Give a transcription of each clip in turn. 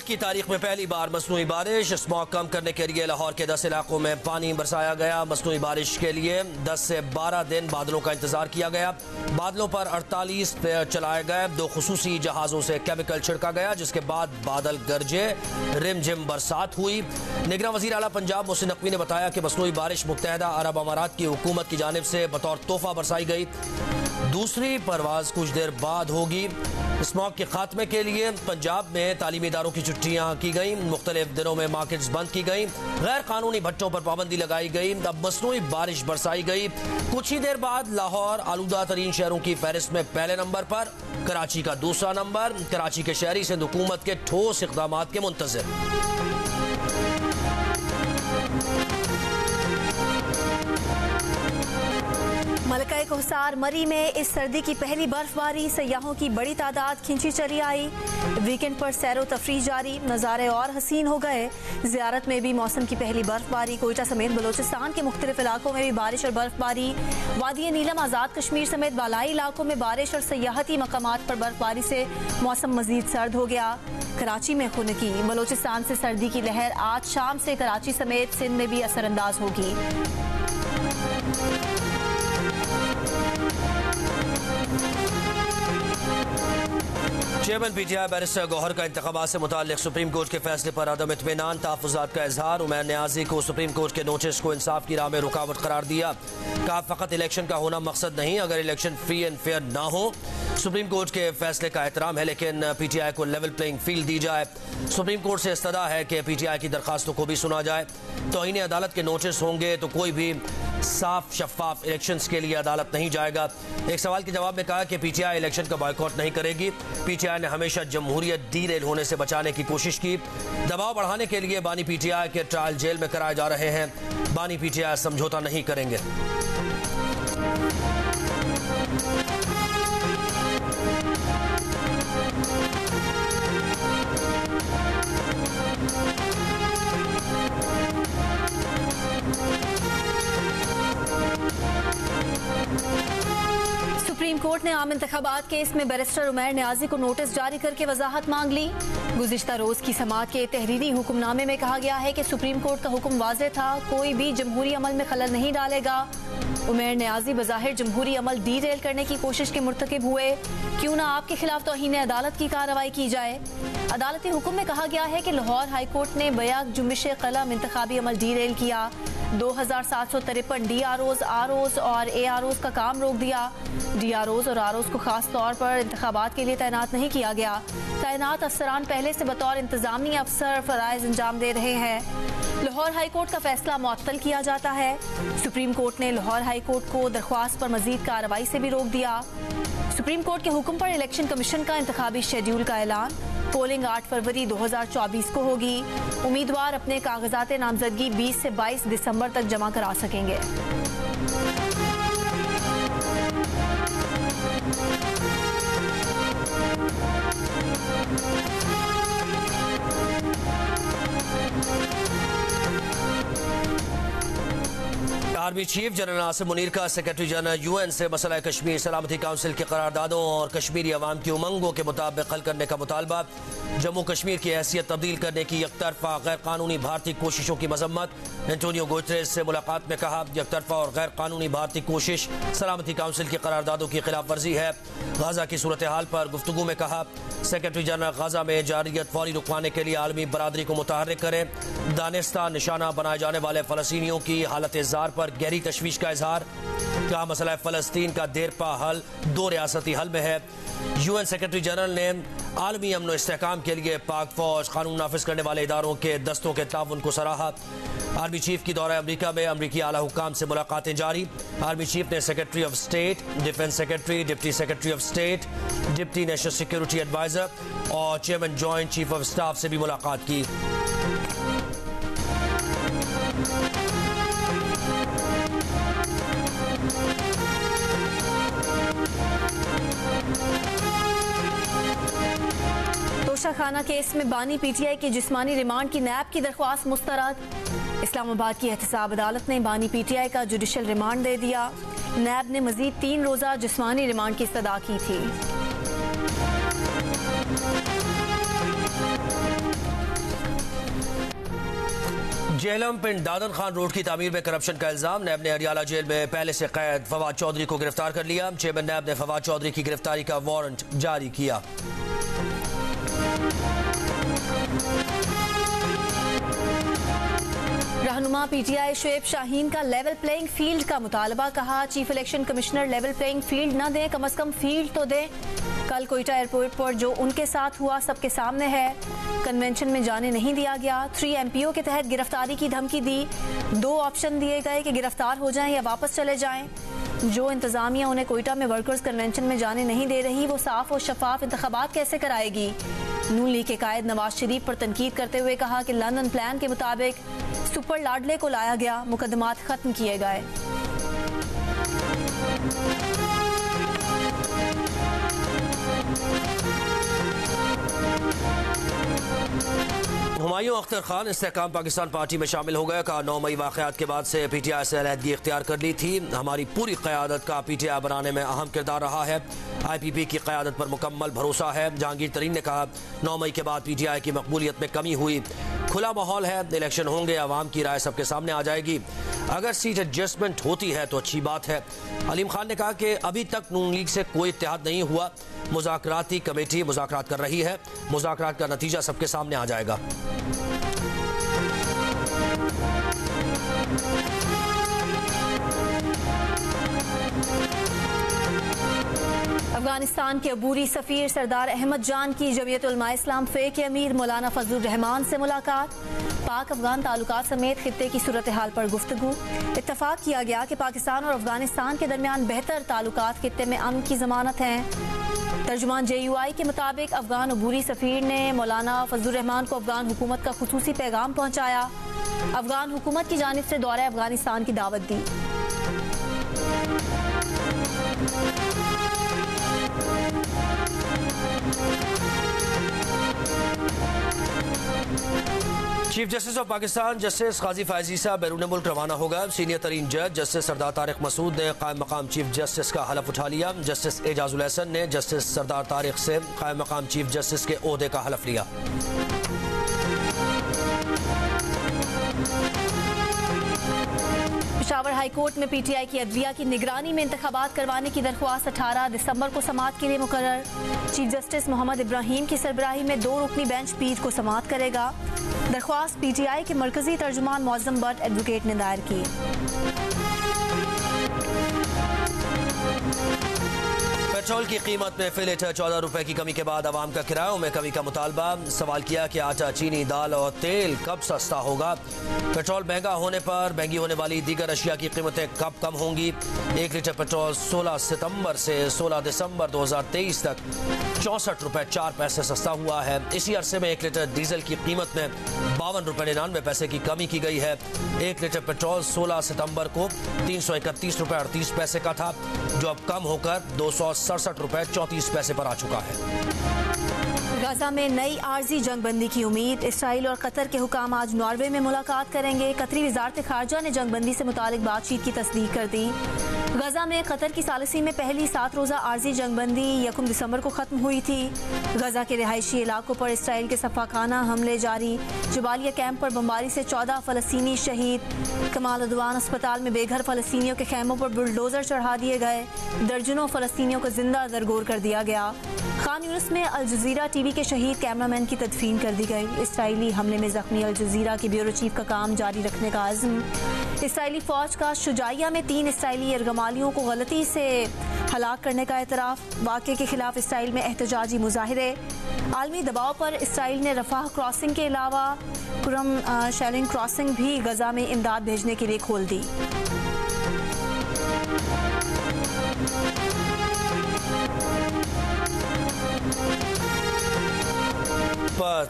मुल्क की तारीख में पहली बार मसनूई बारिश। स्मॉग कम करने के लिए लाहौर के 10 इलाकों में पानी बरसाया गया। मसनूई बारिश के लिए 10 से 12 दिन बादलों का इंतजार किया गया। बादलों पर 48 चलाए गए। 2 खुसूसी जहाजों से केमिकल छिड़का गया, जिसके बाद बादल गरजे, रिमझिम बरसात हुई। निगरान वज़ीर आला पंजाब मोहसिन नकवी ने बताया कि मसनूई बारिश मुत्तहदा अरब अमारात की हुकूमत की जानिब से बतौर तोहफा बरसाई गई। दूसरी परवाज कुछ देर बाद होगी। स्मॉग के खात्मे के लिए पंजाब में तालीमी इदारों की छुट्टियां की गई। मुख्तलिफ दिनों में मार्केट्स बंद की गई। गैर कानूनी भट्टों पर पाबंदी लगाई गई। अब मसनूई बारिश बरसाई गई। कुछ ही देर बाद लाहौर आलूदा तरीन शहरों की फहरिस्त में पहले नंबर पर, कराची का दूसरा नंबर। कराची के शहरी सिंध हुकूमत के ठोस इक़दाम के मुंतज़िर। मलका कोहसार मरी में इस सर्दी की पहली बर्फबारी। सयाहों की बड़ी तादाद खिंची चली आई। वीकेंड पर सैरो तफरीह जारी, नज़ारे और हसीन हो गए। ज़ियारत में भी मौसम की पहली बर्फबारी। कोयटा समेत बलोचिस्तान के मुख्तलिफ इलाकों में भी बारिश और बर्फबारी। वादी नीलम, आज़ाद कश्मीर समेत बालाई इलाकों में बारिश और सयाहती मकामात पर बर्फबारी से मौसम मजीद सर्द हो गया। कराची में खुनकी। बलोचिस्तान से सर्दी की लहर आज शाम से कराची समेत सिंध में भी असरअंदाज होगी। चेयरमैन पीटीआई बैरिस्टर गौहर का इंतखाबात से मुताल्लिक सुप्रीम कोर्ट के फैसले पर अदम इत्मीनान, तहफ़्फ़ुज़ात का इजहार। उमैर न्याज़ी को सुप्रीम कोर्ट के नोटिस को इंसाफ की राह में रुकावट करार दिया। कहा, फ़कत इलेक्शन का होना मकसद नहीं, अगर इलेक्शन फ्री एंड फेयर ना हो। सुप्रीम कोर्ट के फैसले का एहतराम है, लेकिन पीटीआई को लेवल प्लेइंग फील्ड दी जाए। सुप्रीम कोर्ट से इस्तदा है कि पीटीआई की दरखास्तों को भी सुना जाए। तौहीन अदालत के नोटिस होंगे तो कोई भी साफ शफाफ इलेक्शंस के लिए अदालत नहीं जाएगा। एक सवाल के जवाब में कहा कि पीटीआई इलेक्शन का बॉयकॉट नहीं करेगी। पीटीआई ने हमेशा जमहूरियत डीरेल होने से बचाने की कोशिश की। दबाव बढ़ाने के लिए बानी पीटीआई के ट्रायल जेल में कराए जा रहे हैं। बानी पीटीआई समझौता नहीं करेंगे। सुप्रीम कोर्ट ने आम इंतखाबात केस में बैरिस्टर उमैर न्याज़ी को नोटिस जारी करके वजाहत मांग ली। गुज़िश्ता रोज की समाअत के तहरीरी हुक्मनामे में कहा गया है कि सुप्रीम कोर्ट का हुक्म वाज़ेह था, कोई भी जमहूरी अमल में खलल नहीं डालेगा। उमैर न्याज़ी बज़ाहिर जमहूरी अमल डीरेल करने की कोशिश के मुर्तकिब हुए। क्यों ना आपके खिलाफ तौहीन अदालत की कार्रवाई की जाए। अदालती हुक्म में कहा गया है कि लाहौर हाई कोर्ट ने बयाक जुम्बिश कलम इंतखाबी अमल डीरेल किया। 2753 DROs, ROs और AROs का काम रोक दिया। DROs और ROs को खास तौर पर इंतखाबात के लिए तैनात नहीं किया गया। तैनात अफसरान पहले से बतौर इंतजामी अफसर फराइज अंजाम दे रहे हैं। लाहौर हाई कोर्ट का फैसला मुअत्तल किया जाता है। सुप्रीम कोर्ट ने लाहौर हाई कोर्ट को दरख्वास्त पर मजीद कार्रवाई से भी रोक दिया। सुप्रीम कोर्ट के हुक्म पर इलेक्शन कमीशन का इंतखाबी शेड्यूल का ऐलान। पोलिंग 8 फरवरी 2024 को होगी। उम्मीदवार अपने कागजात नामजदगी 20 से 22 दिसंबर तक जमा करा सकेंगे। Army chief general Nasir Munir का सेक्रेटरी जनरल UN से मसला कश्मीर सलामती काउंसिल की करारदादों और कश्मीरी अवाम की उमंगों के मुताबिक हल करने का मुतालबा। जम्मू कश्मीर की हैसियत तब्दील करने की एकतरफा गैर कानूनी भारतीय कोशिशों की मजम्मत। एंटोनियो गुटेरेस से मुलाकात में कहा, एकतरफा और गैर कानूनी भारतीय कोशिश सलामती काउंसिल की करारदादों की खिलाफ वर्जी है। गाजा की सूरत हाल पर गुफ्तगू में कहा, सेक्रेटरी जनरल गाजा में जारियत फौरी रुकवाने के लिए आलमी बरादरी को मुतहर्रिक करें। दानिस्ता निशाना बनाए जाने वाले फलस्तीनियों की हालत जार पर गहरी तशवीश का इजहार। कहा, मसला फ़लस्तीन का देरपा हल 2 रियासती हल में है। UN सेक्रेटरी जनरल ने आलमी अमन व इस्तेहकाम के लिए पाक फौज, कानून नाफिज करने वाले इदारों के दस्तों के ताउन को सराहा। आर्मी चीफ की दौरा अमरीका में अमरीकी आला हुक्काम से मुलाकातें जारी। आर्मी चीफ ने secretary of state, defence secretary, deputy secretary of state, deputy national security adviser और chairman joint chief of staff से भी मुलाकात की। तोशा खाना केस में बानी पीटीआई की जिस्मानी रिमांड की नैब की दरख्वास्त मुस्तरद। इस्लामाबाद की एहतसाब अदालत ने बानी पीटीआई का जुडिशल रिमांड दे दिया। नैब ने मजीद 3 रोज़ा जिस्मानी रिमांड की इस्तदा की थी। जेहलम पिंड दादन खान रोड की तामीर में करप्शन का इल्जाम। नैब ने हरियाणा जेल में पहले से कैद फवाद चौधरी को गिरफ्तार कर लिया। चेयरमैन नैब ने फवाद चौधरी की गिरफ्तारी का वारंट जारी किया। रहनुमा पीटीआई शुएब शाहीन का लेवल प्लेइंग फील्ड का मुतालबा। कहा chief election commissioner level playing field न दें, कम अज कम फील्ड तो दें। कल कोयटा एयरपोर्ट पर जो उनके साथ हुआ सबके सामने है। कन्वेंशन में जाने नहीं दिया गया। 3 MPO के तहत गिरफ्तारी की धमकी दी। 2 ऑप्शन दिए गए कि गिरफ्तार हो जाएं या वापस चले जाएं। जो इंतजामिया उन्हें कोयटा में वर्कर्स कन्वेंशन में जाने नहीं दे रही, वो साफ और शफाफ इंतखाबात कैसे कराएगी। नून लीग के कायद नवाज शरीफ पर तनकीद करते हुए कहा कि लंदन प्लान के मुताबिक सुपर लाडले को लाया गया, मुकदमात खत्म किए गए। हुमायूं अख्तर खान इस्तेहकाम पाकिस्तान पार्टी में शामिल हो गए। कहा 9 मई वाक़यात के बाद से पीटीआई से अलहदगी इख्तियार कर ली थी। हमारी पूरी क़यादत का पीटीआई बनाने में अहम किरदार रहा है। IPP की क़यादत पर मुकम्मल भरोसा है। जहांगीर तरीन ने कहा 9 मई के बाद पीटीआई की मकबूलियत में कमी हुई। खुला माहौल है, इलेक्शन होंगे, अवाम की राय सबके सामने आ जाएगी। अगर सीट एडजस्टमेंट होती है तो अच्छी बात है। अलीम खान ने कहा कि अभी तक नून लीग से कोई इत्तेहाद नहीं हुआ। मुज़ाकराती कमेटी मुज़ाकरात कर रही है। मुज़ाकरात का नतीजा सबके सामने आ जाएगा। अफगानिस्तान के अबूरी सफीर सरदार अहमद जान की जमीयत उलमा इस्लाम फे के अमीर मौलाना फजलुर रहमान से मुलाकात। पाक अफगान ताल्लुकात समेत खित्ते की सूरत हाल पर गुफ्तगू। इत्तफाक किया गया कि पाकिस्तान और अफगानिस्तान के दरमियान बेहतर ताल्लुकात खित्ते में अमन की जमानत हैं। तर्जुमान JUI के मुताबिक अफगान अबूरी सफीर ने मौलाना फजलुर रहमान को अफगान हुकूमत का खुसूसी पैगाम पहुँचाया। अफगान हुकूमत की जानिब से दौरा अफगानिस्तान की दावत दी। Chief justice of Pakistan justice Qazi Faez साहब बैरून मुल्क रवाना होगा। सीनियर तरीन जज जस्टिस सरदार तारिक मसूद ने कायम मकाम चीफ जस्टिस का हलफ उठा लिया। जस्टिस एजाजुल हसन ने जस्टिस सरदार तारिक से कायम मकाम चीफ जस्टिस के ओहदे का हलफ लिया। पेशावर हाई कोर्ट में PTI की अदलिया की निगरानी में इंतखाबात करवाने की दरख्वास्त 18 दिसंबर को समाअत के लिए मुकर्रर। चीफ जस्टिस मोहम्मद इब्राहिम की सरबराही में 2 रुकनी बेंच पीठ को समाअत करेगा। दरख्वास्त PTI के मरकजी तर्जुमान मौज़म बट एडवोकेट ने दायर की। पेट्रोल की कीमत में फी लीटर 14 रुपए की कमी के बाद आवाम का किरायों में कमी का मुतालबा। सवाल किया कि आटा, चीनी, दाल और तेल कब सस्ता होगा। पेट्रोल महंगा होने पर महंगी होने वाली दीगर अशिया की कीमतें कब कम होंगी। 1 लीटर पेट्रोल 16 सितंबर से 16 दिसंबर 2023 तक 64 रुपए 4 पैसे सस्ता हुआ है। इसी अरसे में 1 लीटर डीजल की कीमत में 52 रुपए 99 पैसे की कमी की गई है। 1 लीटर पेट्रोल 16 सितंबर को 331 रुपए 38 पैसे का था, जो अब कम होकर 267 रुपए 34 पैसे पर आ चुका है। गाजा में नई आर्जी जंगबंदी की उम्मीद। इसराइल और कतर के हुकाम आज नॉर्वे में मुलाकात करेंगे। कतरी वजारत खारजा ने जंगबंदी से मुतालिक बातचीत की तस्दीक कर दी। गाजा में कतर की सालिसी में पहली 7 रोज़ा आर्जी जंगबंदी 1 दिसंबर को खत्म हुई थी। गाजा के रिहायशी इलाकों पर इसराइल के सफाखाना हमले जारी। जबालिया कैंप पर बमबारी से 14 फलस्तीनी शहीद। कमाल अदवान अस्पताल में बेघर फलस्तीनियों के खैमों पर बुलडोजर चढ़ा दिए गए। दर्जनों फलस्तीनियों को जिंदा दरगोर कर दिया गया। खान यूनिस में अल जजीरा TV के शहीद कैमरामैन की तदफीन कर दी गई। इसराइली हमले में जख्मी अल जजीरा के ब्यूरो चीफ का काम जारी रखने का अज़्म। इसराइली फौज का शुजाइया में 3 इसराइली यरगमालियों को गलती से हलाक करने का एतराफ़। वाक़े के खिलाफ इसराइल में एहतजाजी मुजाहिरे। आलमी दबाव पर इसराइल ने रफाह क्रॉसिंग के अलावा कुरम शेलिंग क्रॉसिंग भी गजा में इमदाद भेजने के लिए खोल दी।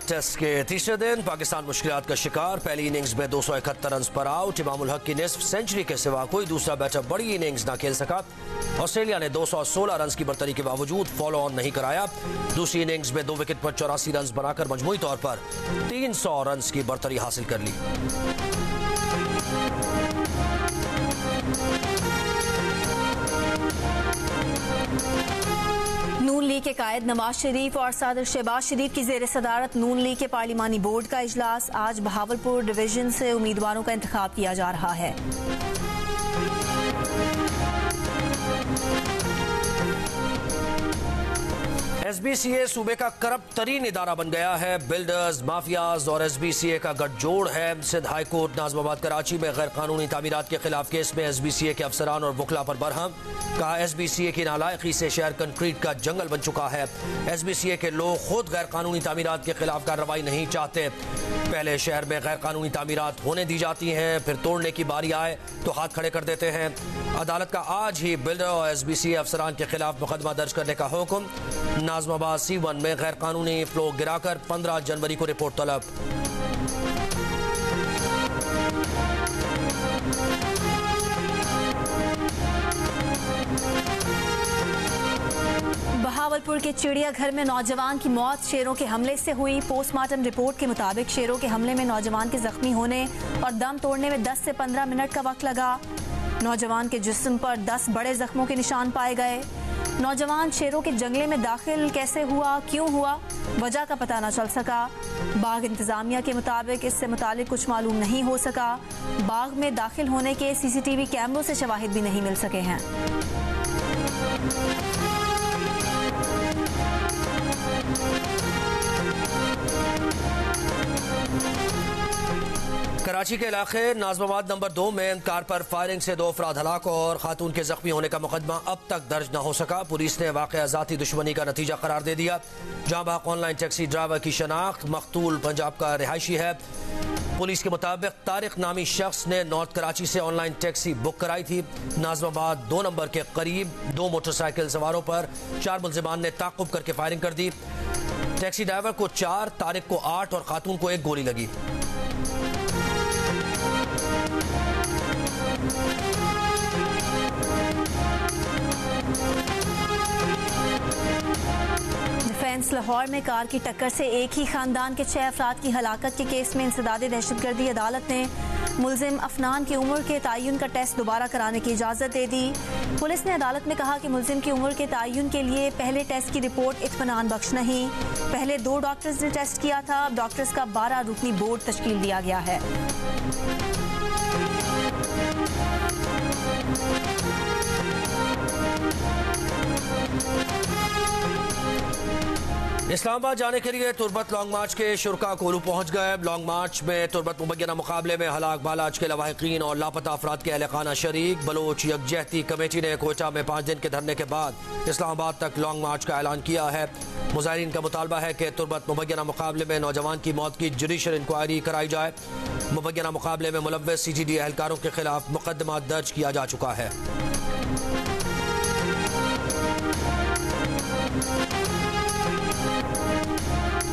टेस्ट के तीसरे दिन पाकिस्तान मुश्किलात का शिकार। पहली इनिंग्स में 271 रन पर आउट। इमामुल हक की निस्फ सेंचुरी के सिवा कोई दूसरा बैटर बड़ी इनिंग्स न खेल सका। ऑस्ट्रेलिया ने 216 रन की बर्तरी के बावजूद फॉलो ऑन नहीं कराया। दूसरी इनिंग्स में 2 विकेट पर 84 रन बनाकर मजमूई तौर पर 300 रन की बर्तरी हासिल कर ली। नून लीग के कायद नवाज शरीफ और सदर शहबाज शरीफ की जेर सदारत नून लीग के पार्लिमानी बोर्ड का इजलास। आज बहावलपुर डिवीजन से उम्मीदवारों का इंतखाब किया जा रहा है। SBCA सूबे का करप्ट तरीन इदारा बन गया है। बिल्डर्स, माफियाज और SBCA का गठजोड़ है। सिंध हाई कोर्ट नाजमाबाद कराची में गैर कानूनी तामीरात के खिलाफ केस में SBCA के अफसरान और वकला पर बरहम। कहा SBCA की नालायकी से शहर कंक्रीट का जंगल बन चुका है। SBCA के लोग खुद गैर कानूनी तामीरात के खिलाफ कार्रवाई नहीं चाहते। पहले शहर में गैर कानूनी तामीरात होने दी जाती हैं, फिर तोड़ने की बारी आए तो हाथ खड़े कर देते हैं। अदालत का आज ही बिल्डर और SBCA अफसरान के खिलाफ मुकदमा दर्ज करने का हुक्म। नाजमाबाद C1 में गैर कानूनी फ्लो गिराकर 15 जनवरी को रिपोर्ट तलब। बहावलपुर के चिड़ियाघर में नौजवान की मौत शेरों के हमले से हुई। पोस्टमार्टम रिपोर्ट के मुताबिक शेरों के हमले में नौजवान के जख्मी होने और दम तोड़ने में 10 से 15 मिनट का वक्त लगा। नौजवान के जिस्म पर 10 बड़े जख्मों के निशान पाए गए। नौजवान शेरों के जंगले में दाखिल कैसे हुआ, क्यों हुआ, वजह का पता न चल सका। बाग इंतजामिया के मुताबिक इससे मुतालिक कुछ मालूम नहीं हो सका। बाग में दाखिल होने के CCTV कैमरों से शवाहिद भी नहीं मिल सके हैं। कराची के इलाके नाजमाबाद नंबर 2 में कार पर फायरिंग से 2 अफराद हलाक और खातून के जख्मी होने का मुकदमा अब तक दर्ज न हो सका। पुलिस ने वाक़या ज़ाती दुश्मनी का नतीजा करार दे दिया। जहां बाग ऑनलाइन टैक्सी ड्राइवर की शनाख्त मकतूल पंजाब का रिहायशी है। पुलिस के मुताबिक तारिक नामी शख्स ने नॉर्थ कराची से ऑनलाइन टैक्सी बुक कराई थी। नाजमाबाद 2 नंबर के करीब 2 मोटरसाइकिल सवारों पर 4 मुल्जिमान ने ताक़ुब करके फायरिंग कर दी। टैक्सी ड्राइवर को 4, तारिक को 8 और खातून को 1 गोली लगी। डिफेंस लाहौर में कार की टक्कर से एक ही खानदान के 6 अफराद की हलाकत के केस में इंसदादे दहशतगर्दी अदालत ने मुल्जिम अफनान की उम्र के तयन का टेस्ट दोबारा कराने की इजाज़त दे दी। पुलिस ने अदालत में कहा कि मुल्जिम की उम्र के तयन के लिए पहले टेस्ट की रिपोर्ट इत्मीनान बख्श नहीं। पहले 2 डॉक्टर्स ने टेस्ट किया था, अब डॉक्टर्स का 12 रुकनी बोर्ड तश्कील दिया गया है। इस्लामाबाद जाने के लिए तुर्बत लॉन्ग मार्च के शुरका कोलू पहुंच गए। लॉन्ग मार्च में तुर्बत मुबैना मुकाबले में हलाक बालाज के लवाहिकीन और लापता अफराद के अहलखाना शरीक। बलोच यकजहती कमेटी ने कोयटा में 5 दिन के धरने के बाद इस्लामाबाद तक लॉन्ग मार्च का ऐलान किया है। मुजाहिरीन का मुतालबा है कि तुर्बत मुबैना मुकाबले में नौजवान की मौत की जुडिशल इंक्वायरी कराई जाए। मुबैना मुकाबले में मुलव्वस CGD एहलकारों के खिलाफ मुकदमा दर्ज किया जा चुका है।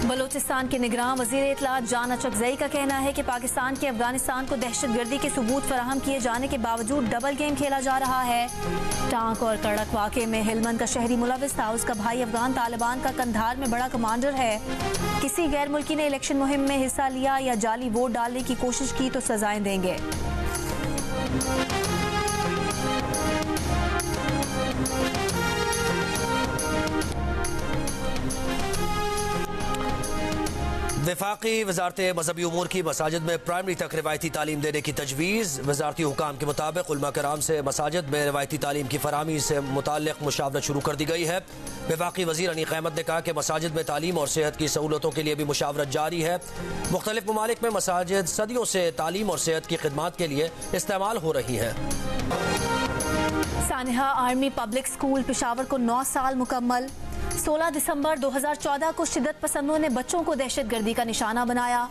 बलोचिस्तान के निगरान वज़ीर इत्तलात जान अचकज़ई का कहना है कि पाकिस्तान के अफगानिस्तान को दहशतगर्दी के सबूत फराहम किए जाने के बावजूद डबल गेम खेला जा रहा है। टांक और कड़क वाक़े में हेलमंद का शहरी मुलव्वस था। उसका भाई अफगान तालिबान का कंधार में बड़ा कमांडर है। किसी गैर मुल्की ने इलेक्शन मुहिम में हिस्सा लिया या जाली वोट डालने की कोशिश की तो सजाएं देंगे। वफाकी वजारत मजहबी उमूर की मसाजिद में प्राइमरी तक रिवायती तालीम देने की तजवीज़। वजारती हुकाम के मुताबिक उलमा कराम से मसाजिद में रिवायती तालीम की फराहमी से मुताल्लिक़ मुशावरत शुरू कर दी गई है। वफाकी वज़ीर अनीक अहमद ने कहा कि मसाजिद में तालीम और सेहत की सहूलतों के लिए भी मुशावरत जारी है। मुख्तलिफ ममालिक में मसाजिद सदियों से तालीम और सेहत की खिदमात के लिए इस्तेमाल हो रही हैं। सानिहा आर्मी पब्लिक स्कूल पेशावर को 9 साल मुकम्मल। 16 दिसंबर 2014 को शिद्दत पसंदों ने बच्चों को दहशतगर्दी का निशाना बनाया।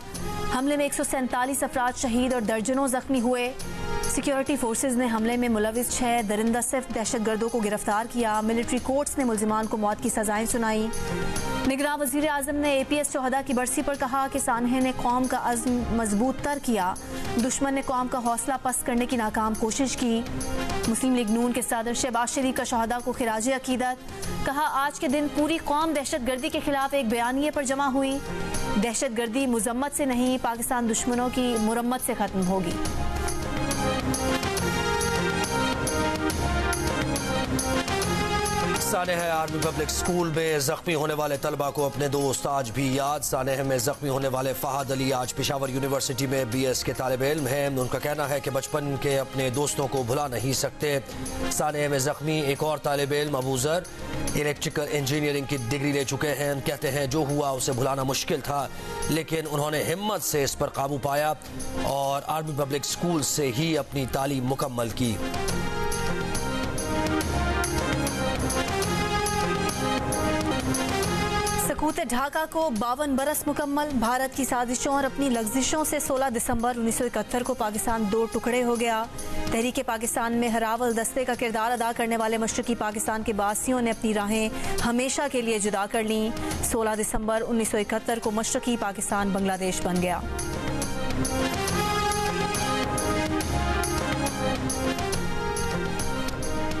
हमले में 147 अफराद शहीद और दर्जनों जख्मी हुए। सिक्योरिटी फोर्सेज ने हमले में मुलविस 6 दरिंदा सिर्फ दहशतगर्दों को गिरफ्तार किया। मिलिट्री कोर्ट्स ने मुल्जिमान को मौत की सजाएं सुनाई। निगरान वज़ीर आज़म ने APS शोहदा की बरसी पर कहा कि सानहे ने कौम का अज़्म मजबूत तर किया। दुश्मन ने कौम का हौसला पस्त करने की नाकाम कोशिश की। मुस्लिम लीग नून के सदर शहबाज शरीफ का शोहदा को खिराज अकीदत। कहा आज के दिन पूरी कौम दहशतगर्दी के खिलाफ एक बयानिए पर जमा हुई। दहशतगर्दी मुजम्मत से नहीं, पाकिस्तान दुश्मनों की मुरम्मत से खत्म होगी। सानेह आर्मी पब्लिक स्कूल में जख्मी होने वाले तलबा को अपने दोस्त आज भी याद। सानेह में जख्मी होने वाले फहद अली आज पेशावर यूनिवर्सिटी में BS के तालिब इल्म हैं। उनका कहना है कि बचपन के अपने दोस्तों को भुला नहीं सकते। सानेह में जख्मी एक और तालिब इल्म अबू जर इलेक्ट्रिकल इंजीनियरिंग की डिग्री ले चुके हैं। कहते हैं जो हुआ उसे भुलाना मुश्किल था, लेकिन उन्होंने हिम्मत से इस पर काबू पाया और आर्मी पब्लिक स्कूल से ही अपनी तालीम मुकम्मल की। सकूत ढाका को 52 बरस मुकम्मल। भारत की साजिशों और अपनी लग्जिशों से 16 दिसंबर 1971 को पाकिस्तान दो टुकड़े हो गया। तहरीक पाकिस्तान में हरावल दस्ते का किरदार अदा करने वाले मशरकी पाकिस्तान के बासियों ने अपनी राहें हमेशा के लिए जुदा कर लीं। 16 दिसंबर 1971 को मशरकी पाकिस्तान बांग्लादेश बन गया।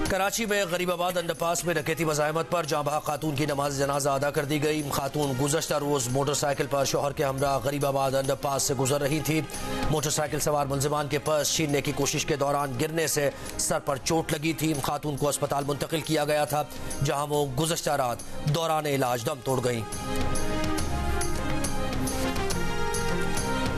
कराची में गरीबाबाद अंडरपास में डकैती मज़ाहमत पर जांबहा खातून की नमाज जनाजा अदा कर दी गई। खातून गुज़श्ता रोज मोटरसाइकिल पर शोहर के हमरा गरीबाबाद अंडरपास से गुजर रही थी। मोटरसाइकिल सवार मुलजिमान के पर्स छीनने की कोशिश के दौरान गिरने से सर पर चोट लगी थी। खातून को अस्पताल मुंतकिल किया गया था, जहां वो गुज़श्ता रात दौरान इलाज दम तोड़ गई।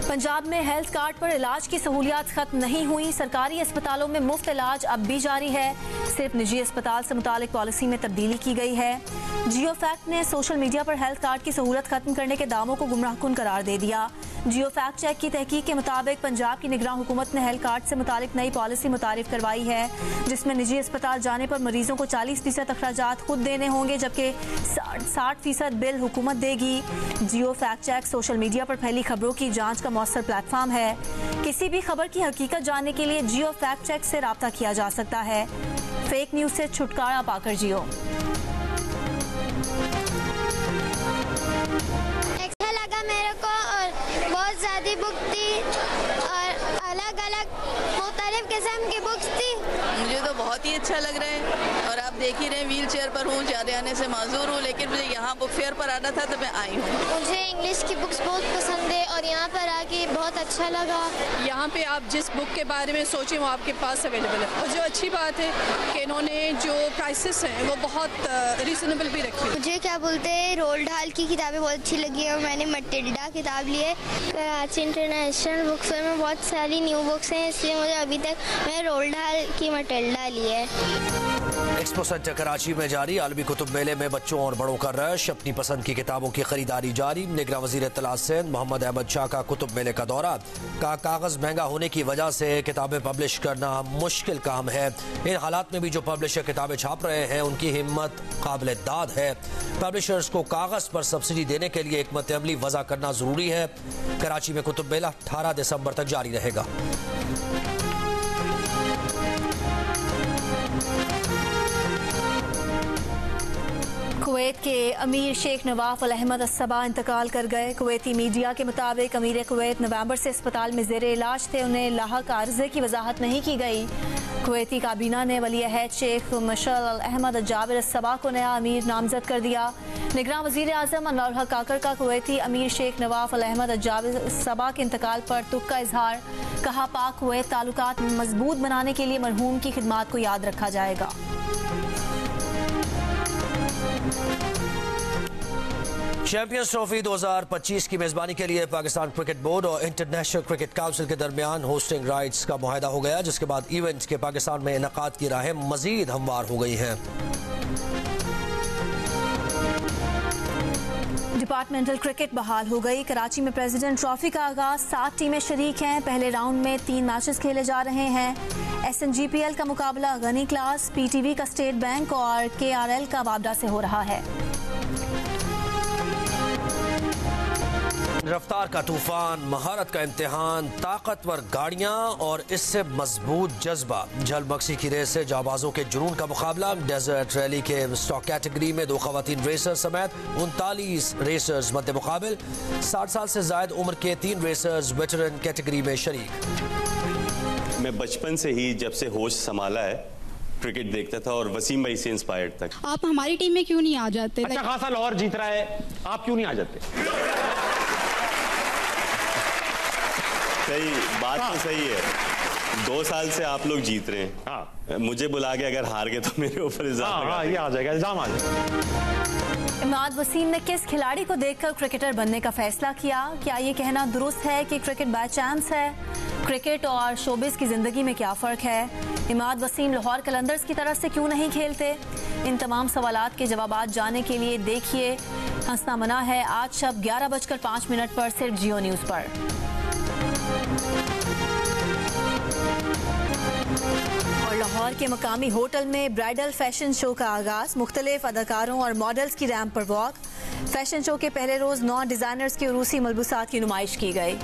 पंजाब में हेल्थ कार्ड पर इलाज की सहूलियात खत्म नहीं हुई। सरकारी अस्पतालों में मुफ्त इलाज अब भी जारी है। सिर्फ निजी अस्पताल से मुतालिक पॉलिसी में तब्दीली की गई है। जियो फैक्ट ने सोशल मीडिया पर हेल्थ कार्ड की सहूलत खत्म करने के दावों को गुमराहकुन करार दे दिया। जियो फैक्ट चेक की तहकीक के मुताबिक पंजाब की निगरान हुकूमत ने हेल्थ कार्ड से मुतालिक नई पॉलिसी मुतारिफ करवाई है, जिसमें निजी अस्पताल जाने पर मरीजों को 40% अखराजात खुद देने होंगे, जबकि 60% बिल हुकूमत देगी। जियो फैक्ट चेक सोशल मीडिया पर फैली खबरों की जांच का मौसर प्लेटफॉर्म है। किसी भी खबर की हकीकत जानने के लिए जियो फैक्ट चेक से राब्ता किया जा सकता है। फेक न्यूज से छुटकारा पाकर जियो। अच्छा लगा मेरे को, और बहुत ज़्यादा बुक थी और अलग अलग मुख्तलिफ किस्म की बुक्स थी। मुझे तो बहुत ही अच्छा लग रहा है, और आप देख ही रहे हैं व्हील चेयर पर हूँ, जाने आने से माजूर हूँ, लेकिन मुझे यहाँ बुक फेयर पर आना था तो मैं आई हूँ। मुझे इंग्लिश की बुक्स बहुत पसंद है और यहाँ पर आके बहुत अच्छा लगा। यहाँ पे आप जिस बुक के बारे में सोचें वो आपके पास अवेलेबल है, और जो अच्छी बात है कि इन्होंने जो प्राइसेस हैं वो बहुत रीजनेबल भी रखी है। मुझे क्या बोलते हैं रोल्ड हाल की किताबें बहुत अच्छी लगी है, और मैंने मटिल्डा किताब ली है। कराची इंटरनेशनल बुक फेयर में बहुत सारी न्यू बुक्स हैं, इसलिए मुझे अभी तक मैंने रोल्ड हाल की मटिल्डा ली है। एक्सपो सेंटर कराची में जारी आलमी कुतुब मेले में बच्चों और बड़ों का रश। अपनी पसंद की किताबों की खरीदारी जारी। निगरान वज़ीर इत्तलात सिंध मोहम्मद अहमद शाह का कुतुब मेले का दौरा। कागज महंगा होने की वजह से किताबें पब्लिश करना मुश्किल काम है। इन हालात में भी जो पब्लिशर किताबें छाप रहे हैं उनकी हिम्मत काबिल दाद है। पब्लिशर्स को कागज पर सब्सिडी देने के लिए एक मतअमली वज़ा करना जरूरी है। कराची में कुतुब मेला 18 दिसंबर तक जारी रहेगा। कुवैत के अमीर शेख नवाफ अल अहमद अस-सबा इंतकाल कर गए। कुवैती मीडिया के मुताबिक अमीर कुवैत नवंबर से अस्पताल में ज़ेरे इलाज थे। उन्हें लाहक आर्ज़े की वजाहत नहीं की गई। कुवैती काबीना ने वली अहद शेख मशअल अल अहमद जाबिर अस-सबा को नया अमीर नामजद कर दिया। निगरान वज़ीर आज़म अनवर हक काकर का कुवैती अमीर शेख नवाफ अल अहमद जाबिर अस-सबा के इंतकाल पर दुख का इजहार। कहा पाक कुवैत ताल्लुकात मजबूत बनाने के लिए मरहूम की खिदमात को याद रखा जाएगा। चैंपियंस ट्रॉफी 2025 की मेजबानी के लिए पाकिस्तान क्रिकेट बोर्ड और इंटरनेशनल क्रिकेट काउंसिल के दरमियान होस्टिंग राइट्स का मुआहदा हो गया, जिसके बाद इवेंट के पाकिस्तान में इनकाद की राहें मजीद हमवार हो गई हैं। डिपार्टमेंटल क्रिकेट बहाल हो गई। कराची में प्रेसिडेंट ट्रॉफी का आगाज। 7 टीमें शरीक हैं। पहले राउंड में 3 मैचेस खेले जा रहे हैं। SNGPL का मुकाबला गनी क्लास, PTV का स्टेट बैंक और KRL का वाबडा से हो रहा है। रफ्तार का तूफान, महारत का इम्तिहान, ताकतवर गाड़ियां और इससे मजबूत जज्बा। झलमक्सी की रेस से जाबाजों के जुनून का मुकाबला। डेजर्ट रैली के स्टॉक कैटेगरी में 2 खवातीन रेसर समेत 39 रेसर्स मद्दे मुकाबिल। 60 साल से ज्यादा उम्र के 3 रेसर्स वेटरन कैटेगरी में शरीक। मैं बचपन से ही जब से होश संभाला है क्रिकेट देखता था, और वसीम भाई से इंस्पायर्ड तक। आप हमारी टीम में क्यों नहीं आ जाते? अच्छा खासा लाहौर जीत रहा है, आप क्यों नहीं आ जाते? सही बात तो सही है। 2 साल से आप लोग जीत रहे हैं। हाँ। मुझे बुला के अगर हार गए तो मेरे ऊपर इल्जाम लगा ये आ जाएगा, इल्जाम आ जाएगा। इमाद वसीम ने किस खिलाड़ी को देखकर क्रिकेटर बनने का फैसला किया? क्या ये कहना दुरुस्त है कि क्रिकेट बाय चांस है? क्रिकेट और शोबिस की जिंदगी में क्या फर्क है? इमाद वसीम लाहौर कलंदर्स की तरफ से क्यों नहीं खेलते? इन तमाम सवालात के जवाबात जानने के लिए देखिए हंसना मना है आज शब 11:05 पर सिर्फ जियो न्यूज पर। और लाहौर के मकामी होटल में ब्राइडल फैशन शो का आगाज, मुख्तलिफ अदाकारों और मॉडल्स की रैंप पर वॉक। फैशन शो के पहले रोज 9 डिजाइनर्स की उरूसी मलबूसात की नुमाइश की गई।